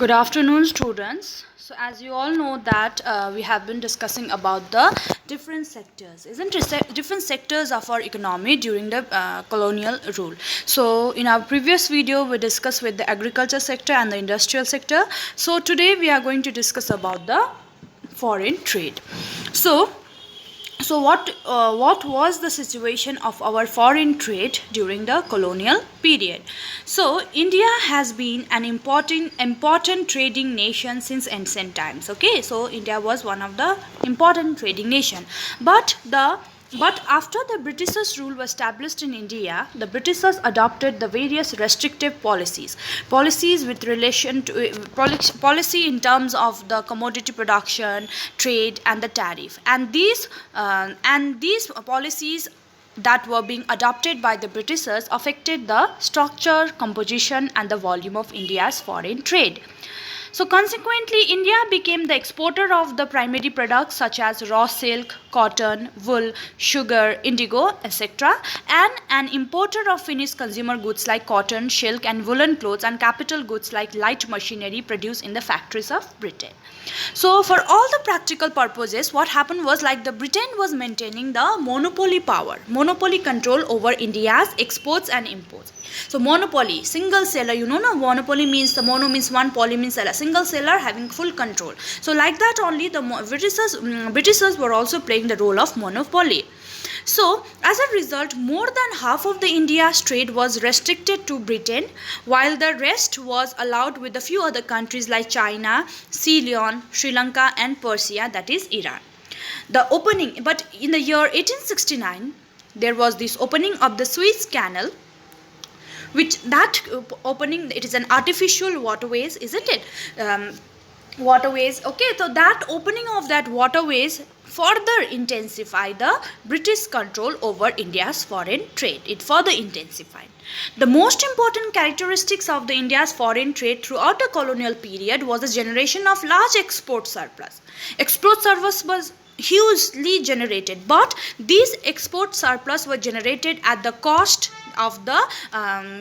Good afternoon, students. So, as you all know that we have been discussing about the different sectors, isn't it? Different sectors of our economy during the colonial rule. So, in our previous video, we discussed with the agriculture sector and the industrial sector. So, today we are going to discuss about the foreign trade. So, what was the situation of our foreign trade during the colonial period? So, India has been an important trading nation since ancient times. Okay, so India was one of the important trading nation, but after the Britishers' rule was established in India, the Britishers adopted the various restrictive policies with relation to policy in terms of the commodity production, trade, and the tariff. And these policies that were being adopted by the Britishers affected the structure, composition, and the volume of India's foreign trade. So, consequently, India became the exporter of the primary products such as raw silk, cotton, wool, sugar, indigo, etc., and an importer of finished consumer goods like cotton, silk, and woolen clothes, and capital goods like light machinery produced in the factories of Britain. So, for all the practical purposes, what happened was like the Britain was maintaining the monopoly control over India's exports and imports. So, monopoly, single seller, no, monopoly means the mono means one, poly means seller, single seller having full control. So, like that only the Britishers were also playing the role of monopoly. So, as a result, more than half of the India's trade was restricted to Britain, while the rest was allowed with a few other countries like China, Ceylon, Sri Lanka, and Persia, that is Iran. But in the year 1869, there was this opening of the Suez Canal, which that opening, it is an artificial waterways, isn't it? Waterways. Okay, so that opening of that waterways further intensify the British control over India's foreign trade. It further intensified. The most important characteristics of the India's foreign trade throughout the colonial period was the generation of large export surplus. Export surplus was hugely generated, but these export surplus were generated at the cost of the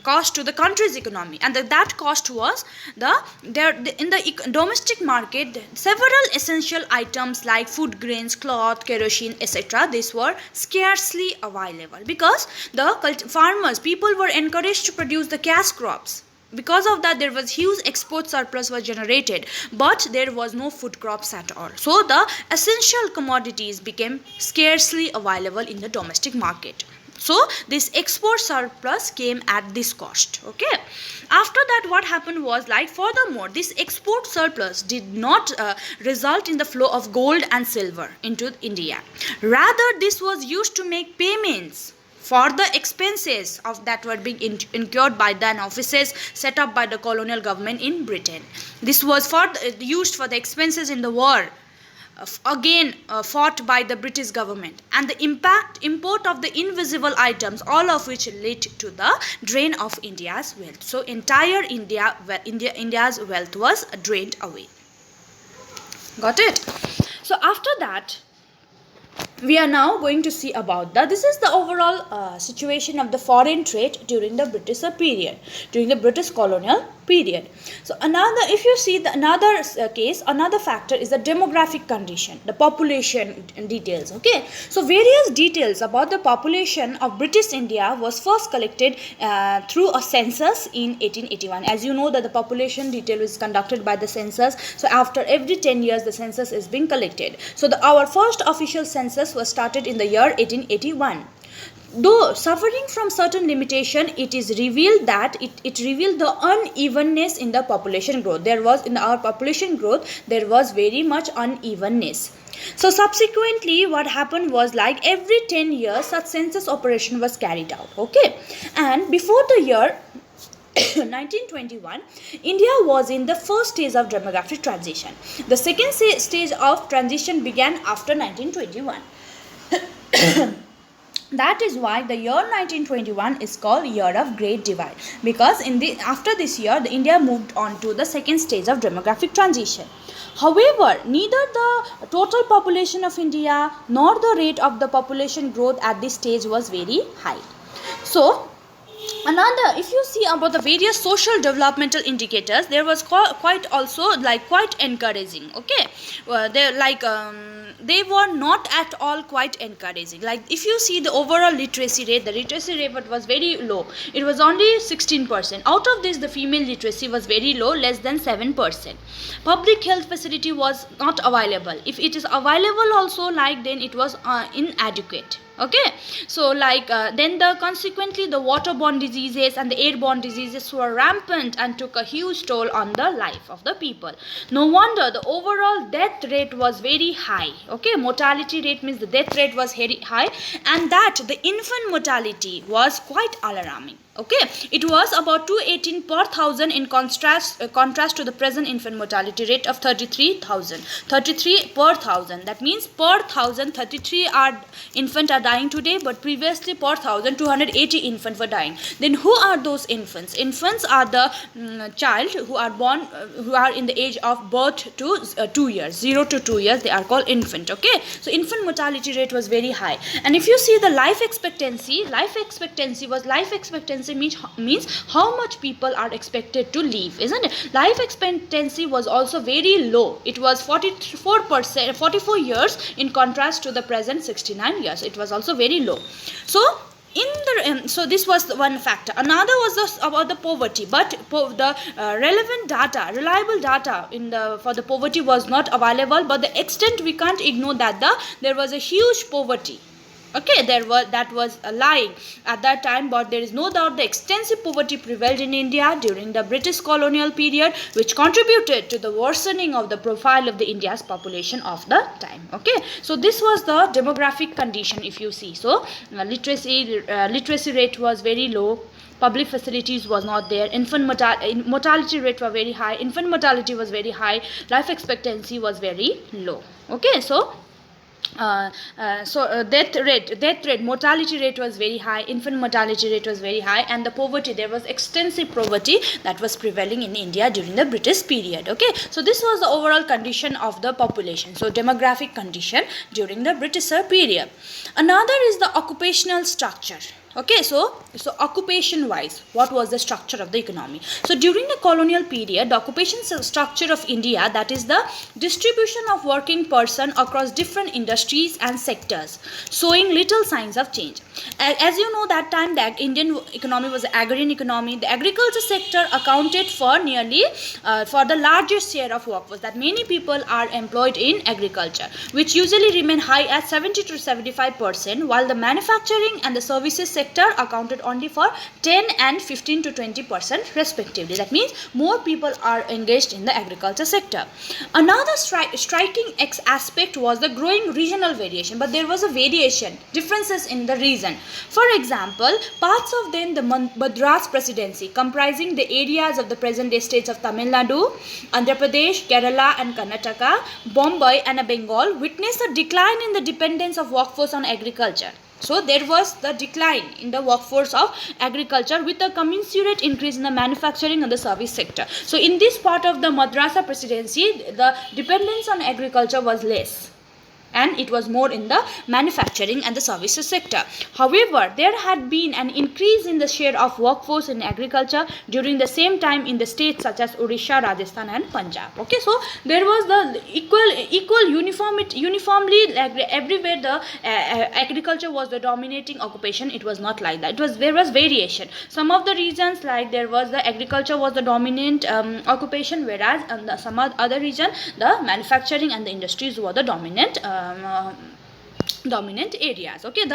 cost to the country's economy, and that cost was in the domestic market several essential items like food grains, cloth, kerosene, etc. These were scarcely available because the people were encouraged to produce the cash crops. Because of that, there was huge export surplus was generated, but there was no food crops at all. So the essential commodities became scarcely available in the domestic market. So this export surplus came at this cost. Okay, after that what happened was like, furthermore, this export surplus did not result in the flow of gold and silver into India. Rather, this was used to make payments for the expenses of that were being incurred by the offices set up by the colonial government in Britain. This was used for the expenses in the war fought by the British government, and the import of the invisible items, all of which led to the drain of India's wealth. So entire India's wealth was drained away. Got it? So after that, we are now going to see about this is the overall situation of the foreign trade during the British period, during the British colonial period. So if you see another factor is the demographic condition, the population details. Okay, so various details about the population of British India was first collected through a census in 1881. As you know that the population detail is conducted by the census. So after every 10 years the census is being collected. So our first official census was started in the year 1881. Though suffering from certain limitation, it is revealed that it revealed the unevenness in the population growth. There was in our population growth, there was very much unevenness. So subsequently what happened was like every 10 years such census operation was carried out. Okay, and before the year 1921, India was in the first stage of demographic transition. The second stage of transition began after 1921. That is why the year 1921 is called Year of Great Divide, because after this year the India moved on to the second stage of demographic transition. However, neither the total population of India nor the rate of the population growth at this stage was very high. So Another, if you see about the various social developmental indicators, there was quite also like quite encouraging. Okay, they like they were not at all quite encouraging. Like if you see the overall literacy rate, the literacy rate was very low. It was only 16%. Out of this, the female literacy was very low, less than 7%. Public health facility was not available. If it is available also, like then it was inadequate. Okay, so like then the consequently the waterborne diseases and the airborne diseases were rampant and took a huge toll on the life of the people. No wonder the overall death rate was very high. Okay, mortality rate means the death rate was very high, and that the infant mortality was quite alarming. Okay, it was about 218 per thousand in contrast to the present infant mortality rate of 33 per thousand. That means per thousand 33 are infant are dying today, but previously per thousand 280 infants were dying. Then who are those infants? Infants are the child who are born who are in the age of birth to 2 years, 0 to 2 years, they are called infant. Okay, so infant mortality rate was very high. And if you see the life expectancy means how much people are expected to live, isn't it? Life expectancy was also very low. It was 44 years in contrast to the present 69 years. It was also very low. So so this was the one factor. Another was about the poverty, but the relevant data, reliable data for the poverty was not available. But the extent, we can't ignore that there was a huge poverty. Okay, that was lying at that time, but there is no doubt the extensive poverty prevailed in India during the British colonial period, which contributed to the worsening of the profile of the India's population of the time. Okay, so this was the demographic condition. If you see, so literacy rate was very low. Public facilities was not there. Infant mortality rate was very high. Infant mortality was very high. Life expectancy was very low. Okay, so death rate, mortality rate was very high, infant mortality rate was very high, and the poverty, there was extensive poverty that was prevailing in India during the British period. Okay, so this was the overall condition of the population. So demographic condition during the British period. Another is the occupational structure. Okay, so occupation wise, what was the structure of the economy? So during the colonial period, the occupation structure of India, that is the distribution of working person across different industries and sectors, showing little signs of change. As you know, that time the Indian economy was an agrarian economy. The agriculture sector accounted for nearly for the largest share of workforce, that many people are employed in agriculture, which usually remain high at 70 to 75%, while the manufacturing and the services sector accounted only for 10 and 15 to 20% respectively. That means more people are engaged in the agriculture sector. Another striking aspect was the growing regional variation, but there was a variation, differences in the region. For example, parts of then the Madras Presidency, comprising the areas of the present-day states of Tamil Nadu, Andhra Pradesh, Kerala and Karnataka, Bombay and Bengal, witnessed a decline in the dependence of workforce on agriculture. So there was the decline in the workforce of agriculture with a commensurate increase in the manufacturing and the service sector. So in this part of the Madrasa Presidency, the dependence on agriculture was less, and it was more in the manufacturing and the services sector. However, there had been an increase in the share of workforce in agriculture during the same time in the states such as Odisha, Rajasthan and Punjab. Okay, so there was the equal uniformly, like everywhere the agriculture was the dominating occupation. It was not like that. There was variation. Some of the regions, like there was the agriculture was the dominant occupation, whereas in some other region the manufacturing and the industries were the dominant areas. Okay,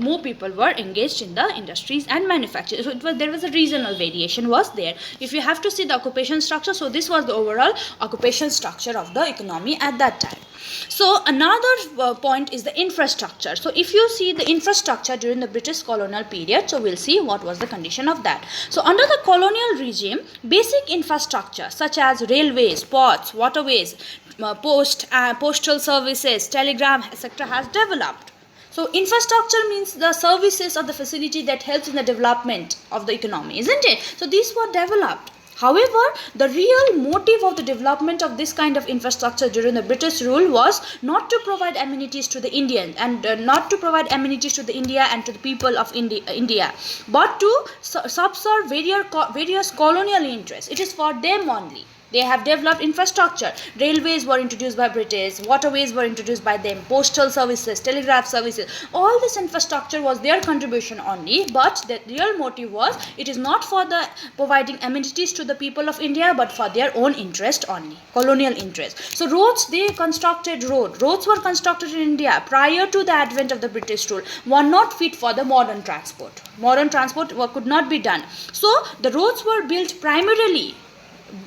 more people were engaged in the industries and manufacturing. So there was a regional variation was there. If you have to see the occupation structure, so this was the overall occupation structure of the economy at that time. So another point is the infrastructure. So if you see the infrastructure during the British colonial period, so we'll see what was the condition of that. So under the colonial regime, basic infrastructure such as railways, ports, waterways, postal services, telegram, etc. has developed. So infrastructure means the services or the facility that helps in the development of the economy, isn't it? So these were developed. However, the real motive of the development of this kind of infrastructure during the British rule was not to provide amenities to the Indians and not to provide amenities to the India and to the people of India, but to subserve various colonial interests. It is for them only. They have developed infrastructure. Railways were introduced by British, waterways were introduced by them, postal services, telegraph services. All this infrastructure was their contribution only, but the real motive was it is not for the providing amenities to the people of India, but for their own interest only, colonial interest. So roads, they constructed roads were constructed in India prior to the advent of the British rule, were not fit for the modern transport. Modern transport could not be done. So the roads were built primarily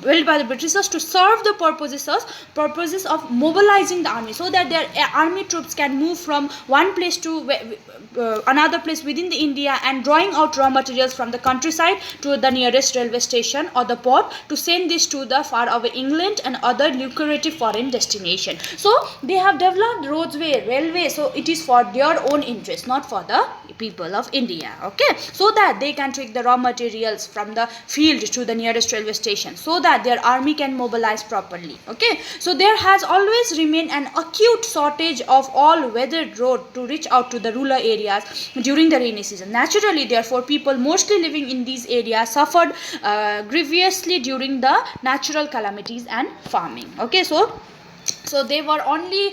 built by the Britishers to serve the purposes of mobilizing the army, so that their army troops can move from one place to another place within the India and drawing out raw materials from the countryside to the nearest railway station or the port to send this to the far away England and other lucrative foreign destination. So they have developed railway, so it is for their own interest, not for the people of India, okay, so that they can take the raw materials from the field to the nearest railway station, so that their army can mobilize properly, okay. So there has always remained an acute shortage of all weathered road to reach out to the rural areas during the rainy season. Naturally, therefore, people mostly living in these areas suffered grievously during the natural calamities and farming, okay. So they were only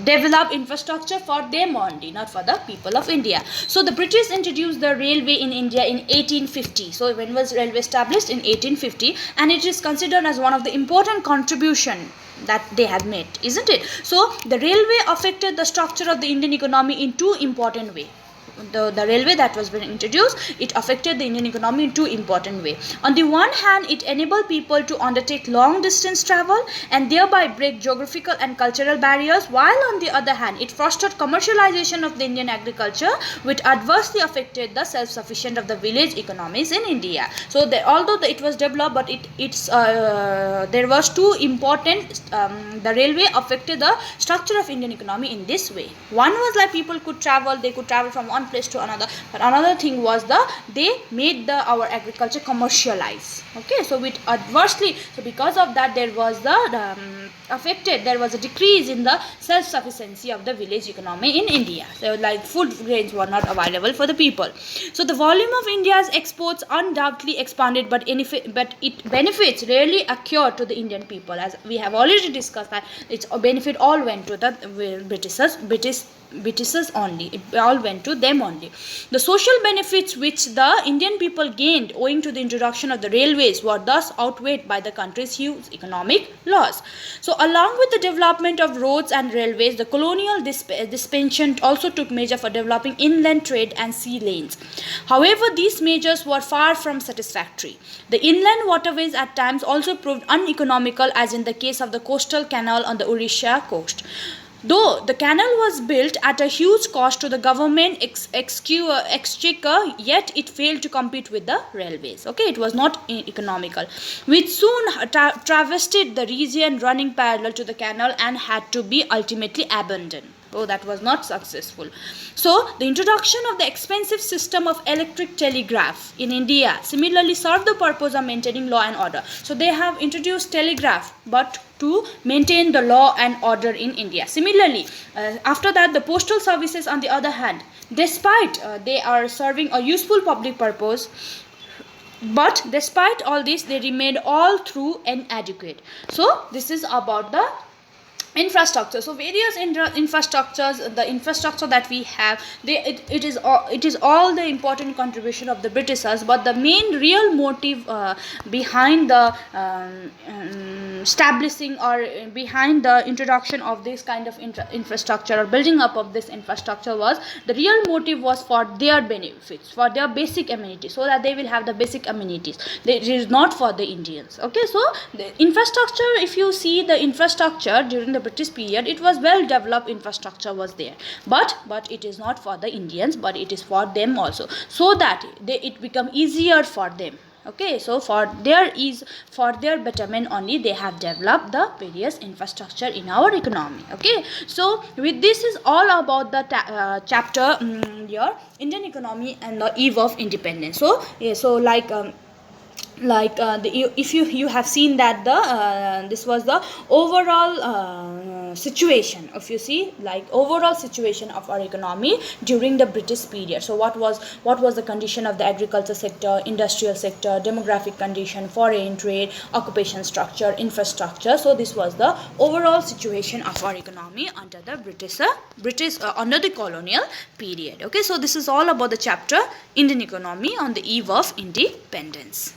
develop infrastructure for them only, not for the people of India. So the British introduced the railway in India in 1850. So when was railway established? In 1850, and it is considered as one of the important contribution that they have made, isn't it? So the railway affected the structure of the Indian economy in two important ways. The railway that was being introduced, it affected the Indian economy in two important ways. On the one hand, it enabled people to undertake long distance travel and thereby break geographical and cultural barriers, while on the other hand, it fostered commercialization of the Indian agriculture, which adversely affected the self-sufficient of the village economies in India. So although it was developed, but there was two important, the railway affected the structure of Indian economy in this way. One was like people could travel, they could travel from one place to another, but another thing was they made our agriculture commercialize, okay. So with adversely, so because of that, there was a decrease in the self-sufficiency of the village economy in India. So like food grains were not available for the people. So the volume of India's exports undoubtedly expanded, but it benefits rarely occurred to the Indian people, as we have already discussed that its benefit all went to the Britishers only. It all went to them only. The social benefits which the Indian people gained owing to the introduction of the railways were thus outweighed by the country's huge economic loss. So along with the development of roads and railways, the colonial dispensation also took measures for developing inland trade and sea lanes. However, these measures were far from satisfactory. The inland waterways at times also proved uneconomical, as in the case of the coastal canal on the Orissa coast. Though the canal was built at a huge cost to the government exchequer, yet it failed to compete with the railways. Okay, it was not economical, which soon travested the region running parallel to the canal and had to be ultimately abandoned. Oh, that was not successful. So, the introduction of the expensive system of electric telegraph in India similarly served the purpose of maintaining law and order. So, they have introduced telegraph, but to maintain the law and order in India. Similarly, after that, the postal services, on the other hand, despite they are serving a useful public purpose, but despite all this, they remained all through inadequate. So, this is about the infrastructure. So various infrastructures, the infrastructure that we have, it is all the important contribution of the Britishers, but the main real motive behind the establishing or behind the introduction of this kind of infrastructure or building up of this infrastructure was, the real motive was for their benefits, for their basic amenities, so that they will have the basic amenities. It is not for the Indians, okay. So the infrastructure, if you see the infrastructure during the British period, it was well developed infrastructure was there, but it is not for the Indians, but it is for them also, so that it become easier for them, okay. So for their betterment only, they have developed the various infrastructure in our economy, okay. So with this is all about the chapter your Indian economy and the eve of independence. So yeah, so like like if you have seen that the this was the overall situation, if you see like overall situation of our economy during the British period. So what was the condition of the agriculture sector, industrial sector, demographic condition, foreign trade, occupation structure, infrastructure. So this was the overall situation of our economy under the British under the colonial period. Okay, so this is all about the chapter Indian economy on the eve of independence.